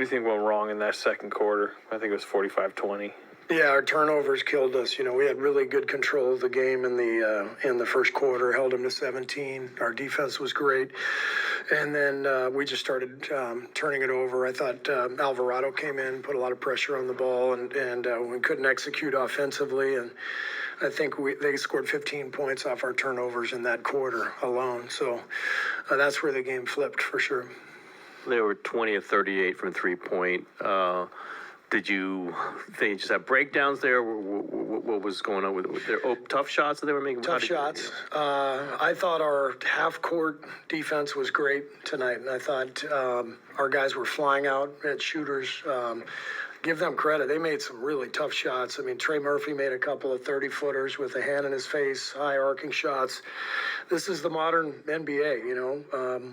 do you think went wrong in that second quarter? I think it was 45-20. Yeah, our turnovers killed us. You know, we had really good control of the game in the first quarter, held them to 17. Our defense was great. And then we just started turning it over. I thought Alvarado came in, put a lot of pressure on the ball, and we couldn't execute offensively. And I think they scored 15 points off our turnovers in that quarter alone. So that's where the game flipped for sure. They were 20 of 38 from three-point. Did you think just have breakdowns there? What was going on with their tough shots that they were making? Tough shots. I thought our half-court defense was great tonight, and I thought our guys were flying out at shooters. Give them credit. They made some really tough shots. I mean, Trey Murphy made a couple of 30-footers with a hand in his face, high arcing shots. This is the modern NBA, you know.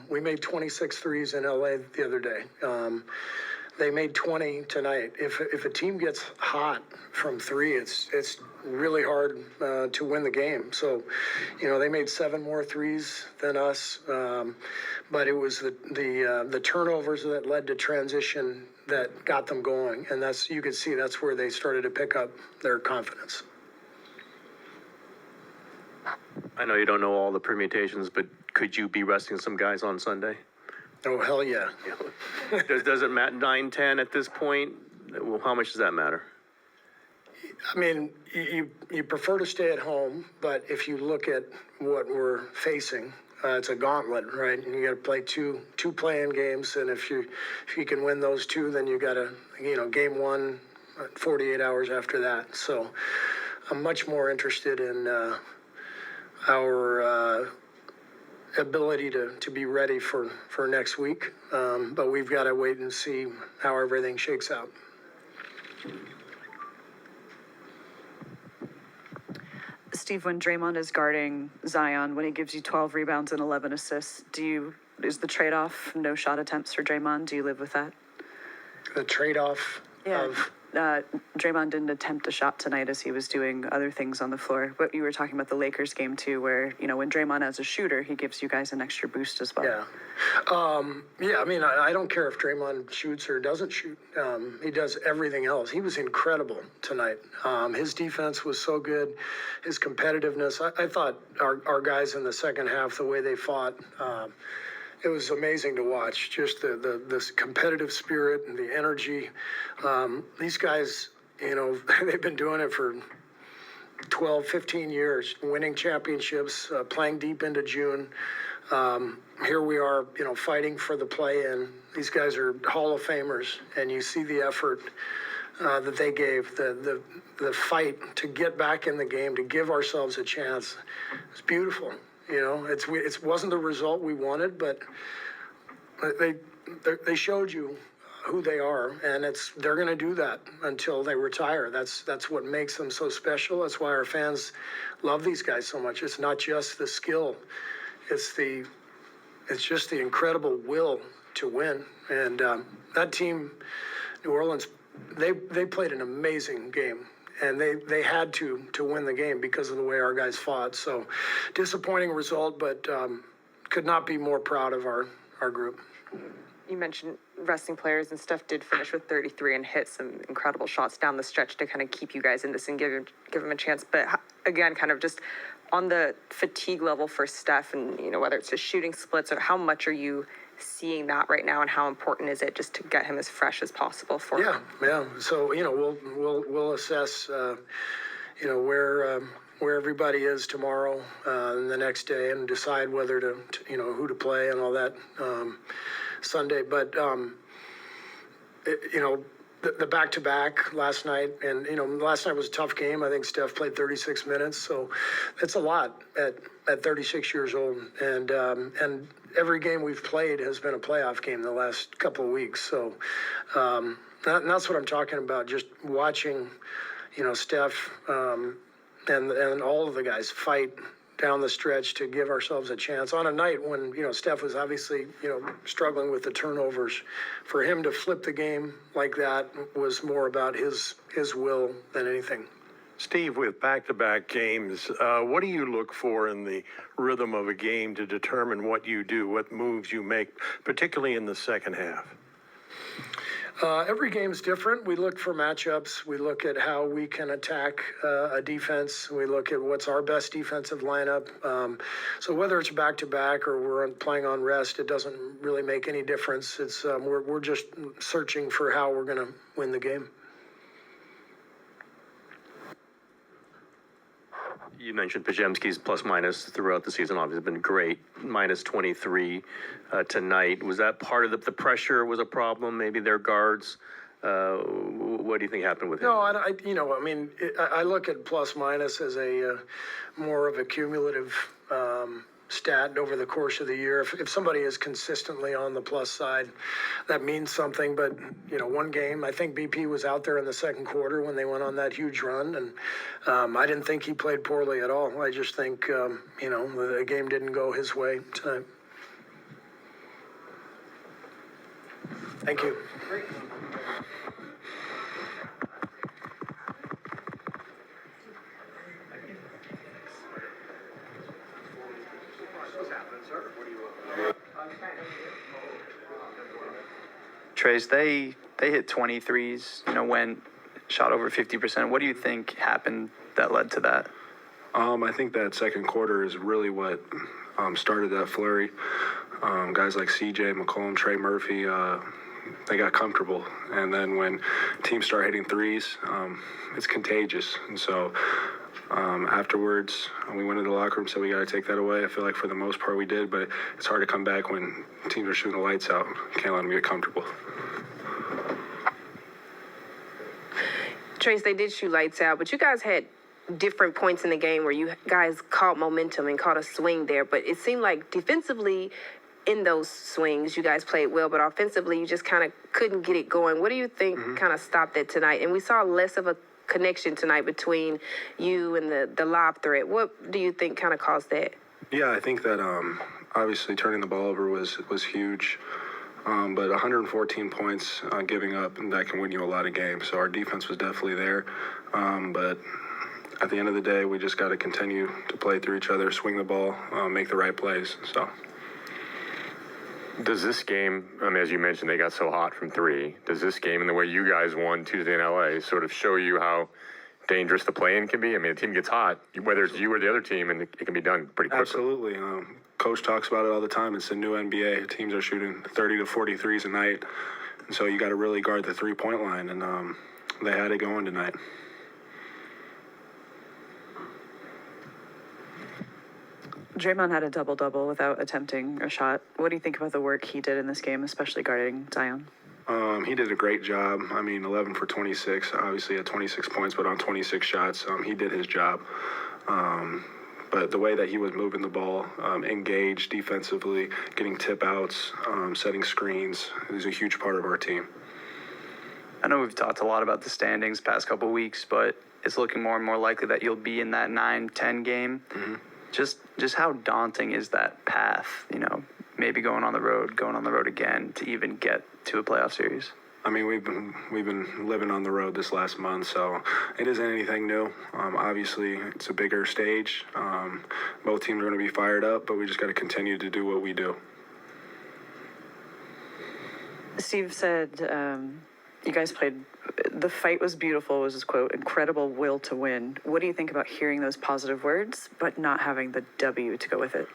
We made 26 threes in LA the other day. They made 20 tonight. If a team gets hot from three, it's really hard to win the game. So, you know, they made 7 more threes than us, but it was the turnovers that led to transition that got them going, and you could see that's where they started to pick up their confidence. I know you don't know all the permutations, but could you be resting some guys on Sunday? Oh, hell yeah. Does it matter 9-10 at this point? Well, how much does that matter? I mean, you prefer to stay at home, but if you look at what we're facing, it's a gauntlet, right? And you got to play two play-in games, and if you can win those two, then you got to, you know, game one, 48 hours after that. So I'm much more interested in our ability to be ready for next week, but we've got to wait and see how everything shakes out. Steve, when Draymond is guarding Zion, when he gives you 12 rebounds and 11 assists, is the trade-off no shot attempts for Draymond? Do you live with that? The trade-off of... Draymond didn't attempt a shot tonight as he was doing other things on the floor. But you were talking about the Lakers game too, where, you know, when Draymond as a shooter, he gives you guys an extra boost as well. Yeah. I mean, I don't care if Draymond shoots or doesn't shoot. He does everything else. He was incredible tonight. His defense was so good. His competitiveness. I thought our guys in the second half, the way they fought, it was amazing to watch, just this competitive spirit and the energy. These guys, you know, they've been doing it for 12, 15 years, winning championships, playing deep into June. Here we are, you know, fighting for the play-in. These guys are Hall of Famers, and you see the effort that they gave, the fight to get back in the game, to give ourselves a chance. It's beautiful. You know, it wasn't the result we wanted, but they showed you who they are, and they're going to do that until they retire. That's what makes them so special. That's why our fans love these guys so much. It's not just the skill; it's just the incredible will to win. And that team, New Orleans, they played an amazing game. And they had to win the game because of the way our guys fought. So disappointing result, but could not be more proud of our group. You mentioned resting players, and Steph did finish with 33 and hit some incredible shots down the stretch to kind of keep you guys in this and give him a chance. But again, kind of just on the fatigue level for Steph, and, you know, whether it's his shooting splits or how much are you seeing that right now, and how important is it just to get him as fresh as possible for him? Yeah. So, you know, we'll assess, you know, where everybody is tomorrow and the next day, and decide whether to you know, who to play and all that Sunday. But you know, the back-to-back last night, and, you know, last night was a tough game. I think Steph played 36 minutes, so it's a lot at 36 years old. And every game we've played has been a playoff game the last couple of weeks. So and that's what I'm talking about, just watching, you know, Steph and all of the guys fight down the stretch to give ourselves a chance on a night when, you know, Steph was obviously, you know, struggling with the turnovers. For him to flip the game like that was more about his will than anything. Steve, with back-to-back games, what do you look for in the rhythm of a game to determine what you do, what moves you make, particularly in the second half? Every game's different. We look for matchups. We look at how we can attack a defense. We look at what's our best defensive lineup. So whether it's back-to-back or we're playing on rest, it doesn't really make any difference. It's we're just searching for how we're going to win the game. You mentioned Pajemski's plus minus throughout the season, obviously been great. Minus 23 tonight. Was that part of the pressure was a problem? Maybe their guards. What do you think happened with him? No, I look at plus minus as a more of a cumulative stat over the course of the year. If somebody is consistently on the plus side, that means something. But, one game, I think BP was out there in the second quarter when they went on that huge run. And I didn't think he played poorly at all. I just think, the game didn't go his way tonight. Thank you. Trace, they hit 23s, went shot over 50%. What do you think happened that led to that? I think that second quarter is really what started that flurry. Guys like CJ, McCollum, Trey Murphy, they got comfortable. And then when teams start hitting threes, it's contagious. And so afterwards, we went into the locker room, said we got to take that away. I feel like for the most part we did, but it's hard to come back when teams are shooting the lights out. You can't let them get comfortable. Trace, they did shoot lights out, but you guys had different points in the game where you guys caught momentum and caught a swing there. But it seemed like defensively in those swings, you guys played well, but offensively, you just kind of couldn't get it going. What do you think kind of stopped that tonight? And we saw less of a connection tonight between you and the lob threat. What do you think kind of caused that? Yeah, I think that obviously turning the ball over was huge. But 114 points giving up, and that can win you a lot of games. So our defense was definitely there. But at the end of the day, we just got to continue to play through each other, swing the ball, make the right plays. So. Does this game, as you mentioned, they got so hot from three. Does this game and the way you guys won Tuesday in LA sort of show you how dangerous the play-in can be? The team gets hot, whether it's you or the other team, and it can be done pretty quickly. Absolutely. Coach talks about it all the time. It's the new NBA. Teams are shooting 30 to 43s a night. And so you got to really guard the three-point line, and they had it going tonight. Draymond had a double-double without attempting a shot. What do you think about the work he did in this game, especially guarding Zion? He did a great job. 11 for 26. Obviously had 26 points, but on 26 shots, he did his job. But the way that he was moving the ball, engaged defensively, getting tip outs, setting screens, is a huge part of our team. I know we've talked a lot about the standings past couple of weeks, but it's looking more and more likely that you'll be in that 9-10 game. Mm-hmm. Just how daunting is that path, maybe going on the road again to even get to a playoff series? We've been living on the road this last month, so it isn't anything new. Obviously, it's a bigger stage. Both teams are going to be fired up, but we just got to continue to do what we do. Steve said you guys played, the fight was beautiful, was his quote, incredible will to win. What do you think about hearing those positive words, but not having the W to go with it?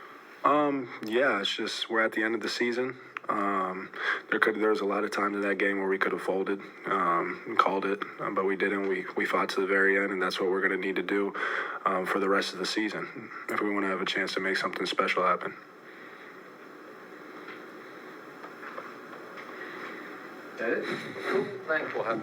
Yeah, it's just we're at the end of the season. There was a lot of times in that game where we could have folded and called it, but we didn't. We fought to the very end, and that's what we're going to need to do for the rest of the season if we want to have a chance to make something special happen. That it? Cool. Thanks. We'll have